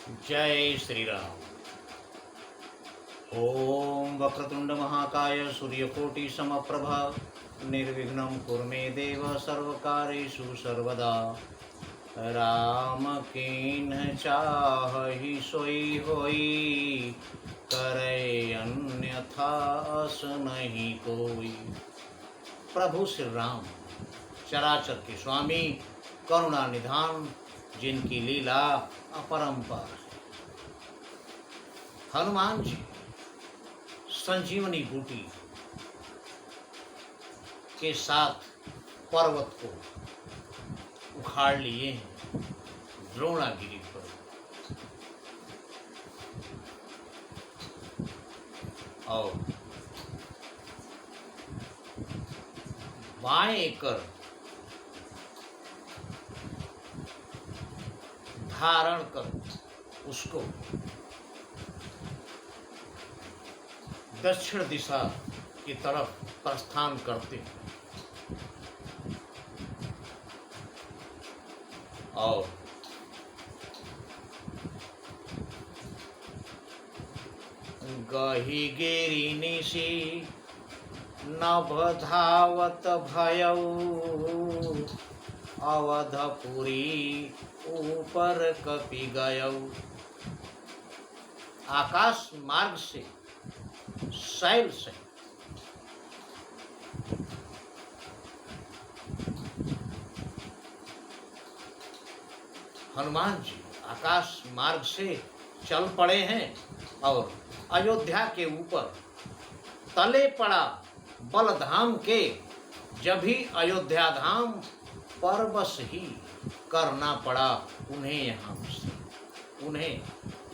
जय श्री राम। ओम वक्रतुंड महाकाय सूर्यकोटि समप्रभा निर्विघ्नं कुरु मे देव सर्वकार्येषु सर्वदा। राम कीन्ह चाहि सोई होई, करे अन्यथा अस नहीं कोई। प्रभु श्री राम चराचर के स्वामी, करुणा निधान, जिनकी लीला अपरंपार है। हनुमान जी संजीवनी बूटी के साथ पर्वत को उखाड़ लिए हैं द्रोणागिरी पर। और बाएं कर धारण कर उसको दक्षिण दिशा की तरफ प्रस्थान करते हैं। और गही गिरी निशी नभ धावत भयऊ, अवधपुरी ऊपर कपि गयऊ। आकाश मार्ग से शैल से हनुमान जी आकाश मार्ग से चल पड़े हैं और अयोध्या के ऊपर तले पड़ा बलधाम के। जब भी अयोध्या धाम परबस ही करना पड़ा उन्हें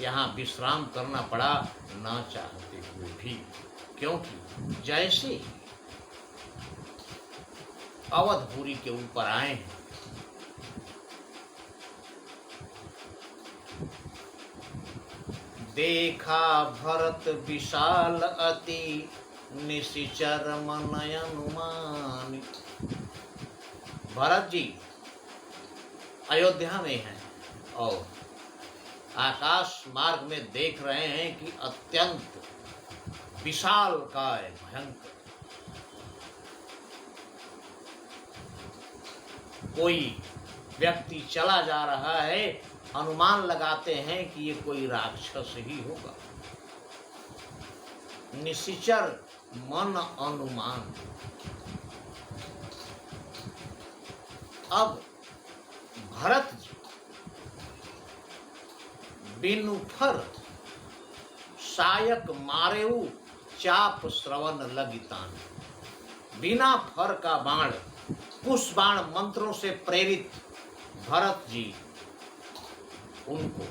यहाँ विश्राम करना पड़ा, ना चाहते हुए भी। क्योंकि जैसे ही अवधपुरी के ऊपर आए हैं, देखा भरत विशाल अति, निशिचर मन अनुमान। भरत जी अयोध्या में हैं और आकाश मार्ग में देख रहे हैं कि अत्यंत विशाल काय भयंकर कोई व्यक्ति चला जा रहा है। अनुमान लगाते हैं कि ये कोई राक्षस ही होगा। निशिचर मन अनुमान। अब भरत जी बिनु फर सायक मारेऊ, चाप श्रवण लगितान। बिना फर का बाण, पुष्प बाण मंत्रों से प्रेरित भरत जी उनको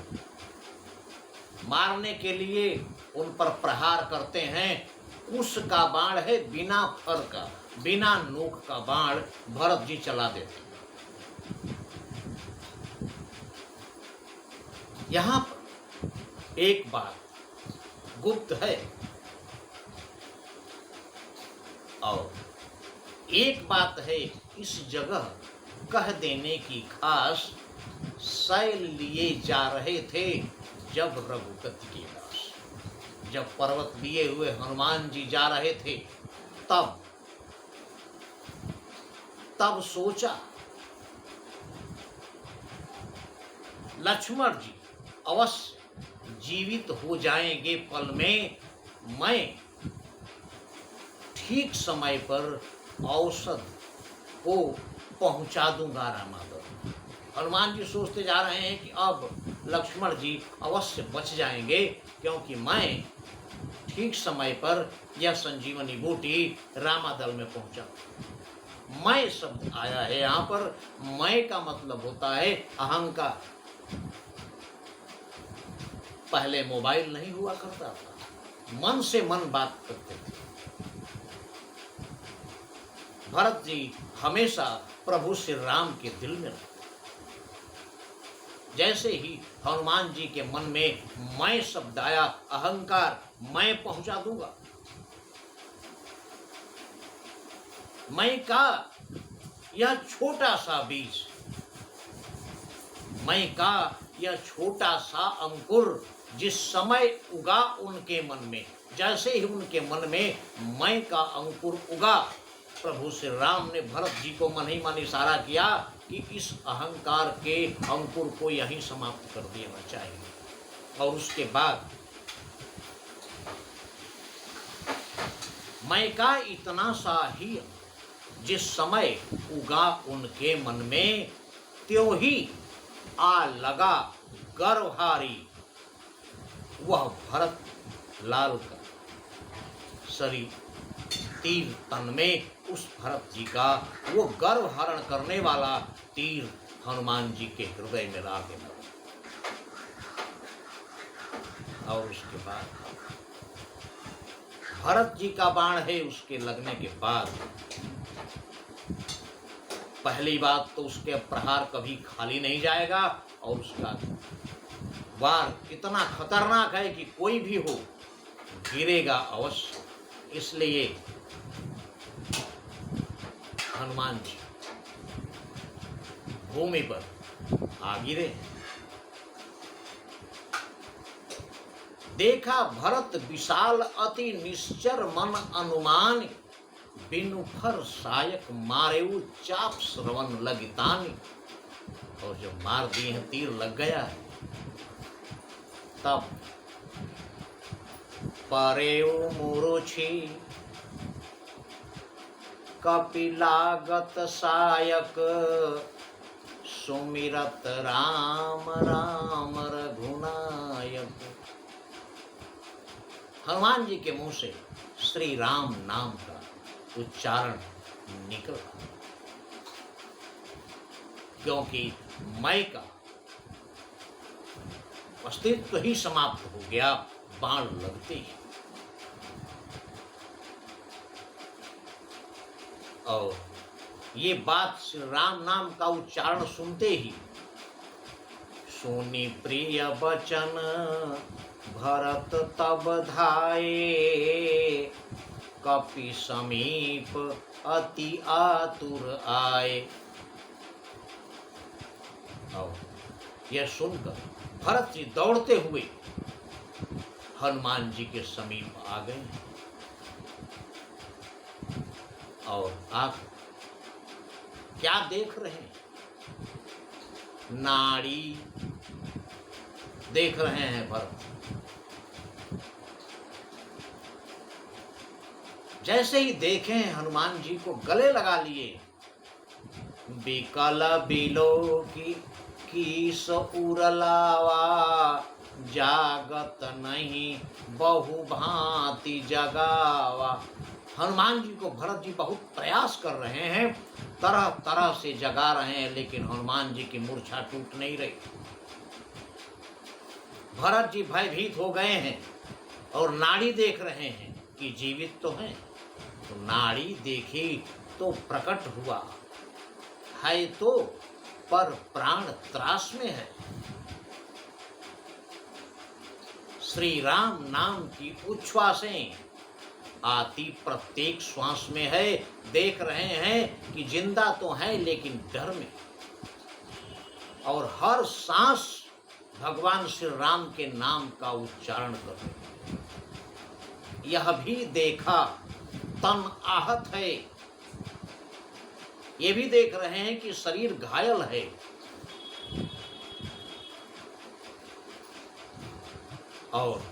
मारने के लिए उन पर प्रहार करते हैं। कुश का बाण है, बिना फर का, बिना नोक का बाण भरत जी चला देते हैं। यहां पर एक बात गुप्त है और एक बात है इस जगह कह देने की खास। शैल लिए जा रहे थे जब रघुपति के दास, जब पर्वत लिए हुए हनुमान जी जा रहे थे, तब सोचा लक्ष्मण जी अवश्य जीवित हो जाएंगे पल में। मैं ठीक समय पर औषध को पहुंचा दूंगा रामादल। हनुमान जी सोचते जा रहे हैं कि अब लक्ष्मण जी अवश्य बच जाएंगे, क्योंकि मैं ठीक समय पर यह संजीवनी बूटी रामादल में पहुंचा। मैं शब्द आया है यहाँ पर। मैं का मतलब होता है अहंकार। पहले मोबाइल नहीं हुआ करता था, मन से मन बात करते थे। भरत जी हमेशा प्रभु श्री राम के दिल में रहते। जैसे ही हनुमान जी के मन में मैं शब्द आया, अहंकार, मैं पहुंचा दूंगा, मैं का यह छोटा सा बीज, मैं का यह छोटा सा अंकुर जिस समय उगा उनके मन में, जैसे ही उनके मन में मैं का अंकुर उगा, प्रभु श्री राम ने भरत जी को मन ही मन इशारा किया कि इस अहंकार के अंकुर को यहीं समाप्त कर देना चाहिए। और उसके बाद मैं का इतना सा ही जिस समय उगा उनके मन में, त्यों ही आ लगा गर्वहारी वह भरत लाल का शरीर, तीर तन में उस भरत जी का वो गर्व हरण करने वाला तीर हनुमान जी के हृदय में लाके लगा। और उसके बाद भरत जी का बाण है, उसके लगने के बाद पहली बात तो उसके प्रहार कभी खाली नहीं जाएगा, और उसका वार इतना खतरनाक है कि कोई भी हो गिरेगा अवश्य। इसलिए हनुमान जी भूमि पर आ गिरे। देखा भरत विशाल अति निश्चर मन अनुमान, बिनु फर सायक मारेऊ चाप श्रवण लगितानी। और जब मार दिए हैं, तीर लग गया है, तब परेऊ मुरुछि कपिलागत सायक, सुमिरत राम राम रघुनायक। हनुमान जी के मुंह से श्री राम नाम का उच्चारण निकला, क्योंकि मैं का अस्तित्व ही समाप्त हो गया बाण लगते ही। और ये बात श्री राम नाम का उच्चारण सुनते ही सुनी प्रिय वचन भरत तब धाये, कपि समीप अति आतुर आए। और यह सुनकर भरत जी दौड़ते हुए हनुमान जी के समीप आ गए, और आप क्या देख रहे हैं? नाड़ी देख रहे हैं भरत। जैसे ही देखे हनुमान जी को गले लगा लिए, बिकल बिलो की उरलावा, जागत नहीं बहु भांति जगावा। हनुमान जी को भरत जी बहुत प्रयास कर रहे हैं, तरह तरह से जगा रहे हैं, लेकिन हनुमान जी की मूर्छा टूट नहीं रही। भरत जी भयभीत हो गए हैं और नाड़ी देख रहे हैं कि जीवित तो हैं। तो नाड़ी देखी तो प्रकट हुआ है, तो पर प्राण त्रास में है। श्री राम नाम की उच्छ्वासें आती प्रत्येक श्वास में है। देख रहे हैं कि जिंदा तो है लेकिन डर में, और हर सांस भगवान श्री राम के नाम का उच्चारण कर रहे हैं। यह भी देखा तन आहत है, ये भी देख रहे हैं कि शरीर घायल है। और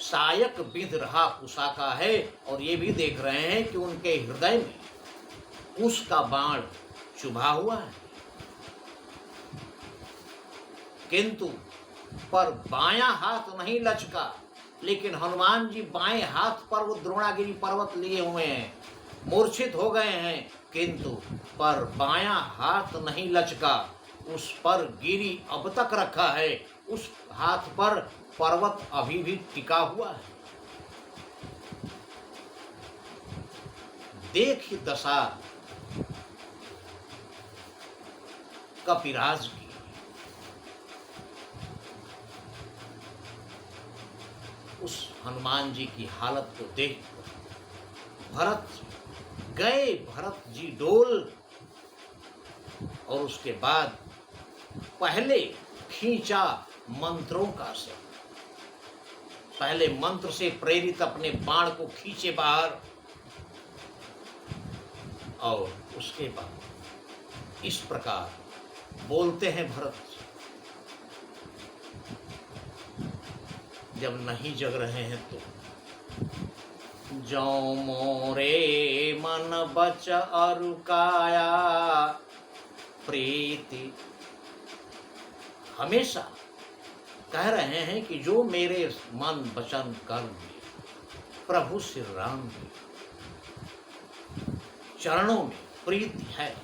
सायक विध रहा कुशाका है, और ये भी देख रहे हैं कि उनके हृदय में उसका बाण चुभा हुआ है। किंतु पर बायां हाथ नहीं लचका, लेकिन हनुमान जी बाएं हाथ पर वो द्रोणागिरी पर्वत लिए हुए हैं, मूर्छित हो गए हैं, किंतु पर बायां हाथ नहीं लचका। उस पर गिरी अब तक रखा है, उस हाथ पर पर्वत अभी भी टिका हुआ है। देख दशा कपिराज की। उस हनुमान जी की हालत को देख भरत गए, भरत जी डोल। और उसके बाद पहले खींचा मंत्रों का से। पहले मंत्र से प्रेरित अपने बाण को खींचे बाहर, और उसके बाद इस प्रकार बोलते हैं भरत, जब नहीं जग रहे हैं तो, जो मोरे मन बच अरु काया प्रीति। हमेशा कह रहे हैं कि जो मेरे मन वचन कर्म प्रभु श्री राम के चरणों में प्रीति है,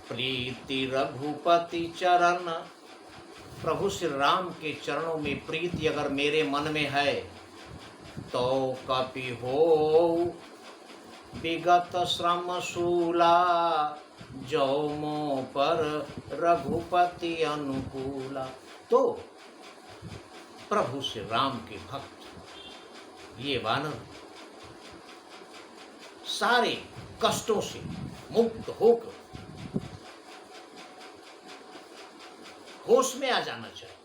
प्रीति रघुपति चरण। प्रभु श्री राम के चरणों में प्रीति अगर मेरे मन में है तो कपि हो विगत श्रम शूला, जो मों पर रघुपति अनुकूला। तो प्रभु श्री राम के भक्त ये वानर सारे कष्टों से मुक्त होकर होश में आ जाना चाहिए।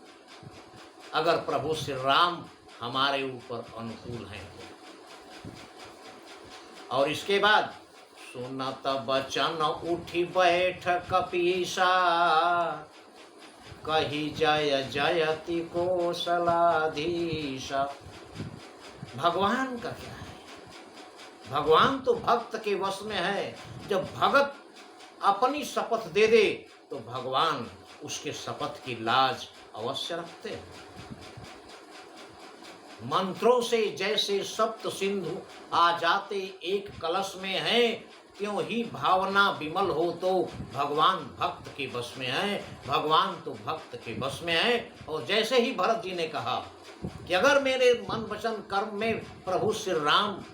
अगर प्रभु श्री राम हमारे ऊपर अनुकूल हैं और इसके बाद सुनत बचन उठी बैठ कपीसा, कही जय जयति कौशलाधीशा। भगवान का क्या है, भगवान तो भक्त के वश में है। जब भगत अपनी शपथ दे दे तो भगवान उसके शपथ की लाज अवश्य रखते हैं। मंत्रों से जैसे सप्त सिंधु आ जाते एक कलश में है, क्यों ही भावना विमल हो तो भगवान भक्त के बस में है, भगवान तो भक्त के बस में है। और जैसे ही भरत जी ने कहा कि अगर मेरे मन वचन कर्म में प्रभु श्री राम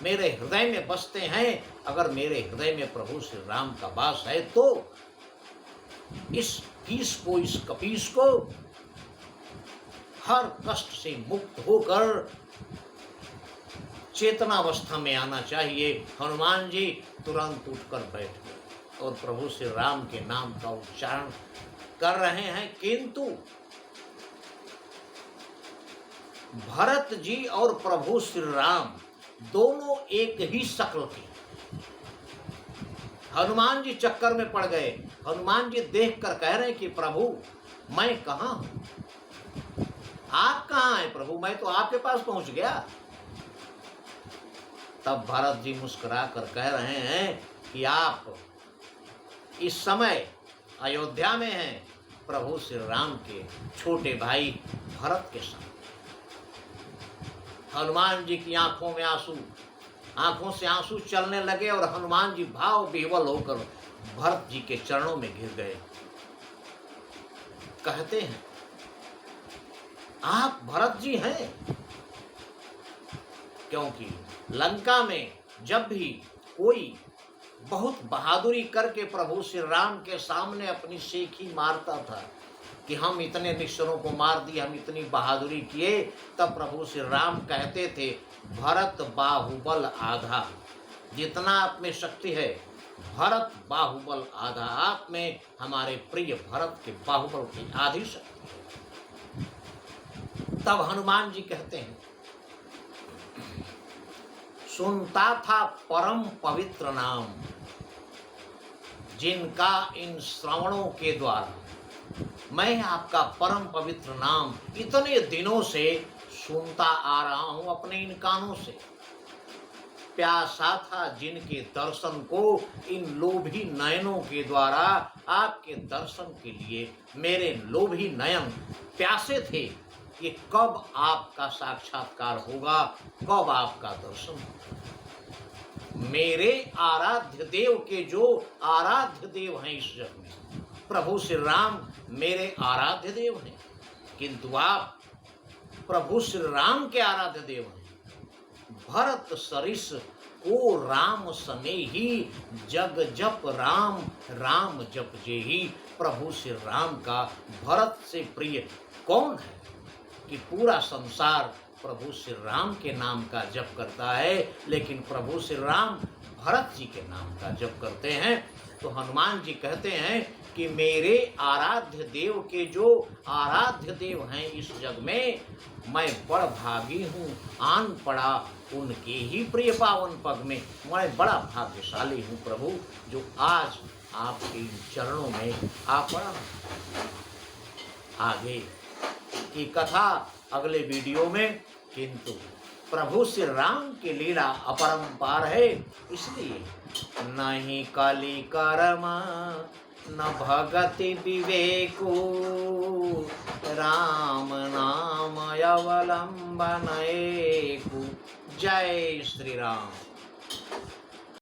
मेरे हृदय में बसते हैं, अगर मेरे हृदय में प्रभु श्री राम का वास है, तो इस कीस को, इस कपीस को हर कष्ट से मुक्त होकर चेतनावस्था में आना चाहिए। हनुमान जी तुरंत उठकर बैठ गए और प्रभु श्री राम के नाम का उच्चारण कर रहे हैं। किंतु भरत जी और प्रभु श्री राम दोनों एक ही शक्ल के। हनुमान जी चक्कर में पड़ गए। हनुमान जी देखकर कह रहे हैं कि प्रभु मैं कहाँ हूं, आप कहाँ हैं प्रभु, मैं तो आपके पास पहुंच गया। तब भरत जी मुस्कुरा कर कह रहे हैं कि आप इस समय अयोध्या में हैं, प्रभु श्री राम के छोटे भाई भरत के साथ। हनुमान जी की आंखों में आंसू, आंखों से आंसू चलने लगे और हनुमान जी भाव विह्वल होकर भरत जी के चरणों में गिर गए। कहते हैं आप भरत जी हैं, क्योंकि लंका में जब भी कोई बहुत बहादुरी करके प्रभु श्री राम के सामने अपनी शेखी मारता था कि हम इतने निश्चरों को मार दिए, हम इतनी बहादुरी किए, तब प्रभु श्री राम कहते थे भरत बाहुबल आधा। जितना आप में शक्ति है भरत बाहुबल आधा, आप में हमारे प्रिय भरत के बाहुबल की आधी शक्ति है। तब हनुमान जी कहते हैं सुनता था परम पवित्र नाम, जिनका इन श्रवणों के द्वारा मैं आपका परम पवित्र नाम इतने दिनों से सुनता आ रहा हूं अपने इन कानों से। प्यासा था जिनके दर्शन को इन लोभी नयनों के द्वारा, आपके दर्शन के लिए मेरे लोभी नयन प्यासे थे कि कब आपका साक्षात्कार होगा, कब आपका दर्शन होगा। मेरे आराध्य देव के जो आराध्य देव हैं इस जग में, प्रभु श्री राम मेरे आराध्य देव हैं, किंतु आप प्रभु श्री राम के आराध्य देव हैं। भरत सरिस को राम सने ही, जग जप राम राम जप जेहि। प्रभु श्री राम का भरत से प्रिय कौन है कि पूरा संसार प्रभु श्री राम के नाम का जप करता है, लेकिन प्रभु श्री राम भरत जी के नाम का जप करते हैं। तो हनुमान जी कहते हैं कि मेरे आराध्य देव के जो आराध्य देव हैं इस जग में, मैं बड़ भागी हूँ, आन पड़ा उनके ही प्रिय पावन पग में। मैं बड़ा भाग्यशाली हूँ प्रभु, जो आज आपके चरणों में आ पड़ा। आगे की कथा अगले वीडियो में, किंतु प्रभु श्री राम की लीला अपरंपार है, इसलिए नहीं कली कर्म न भगति विवेको, राम नाम अवलंबन एको। जय श्री राम।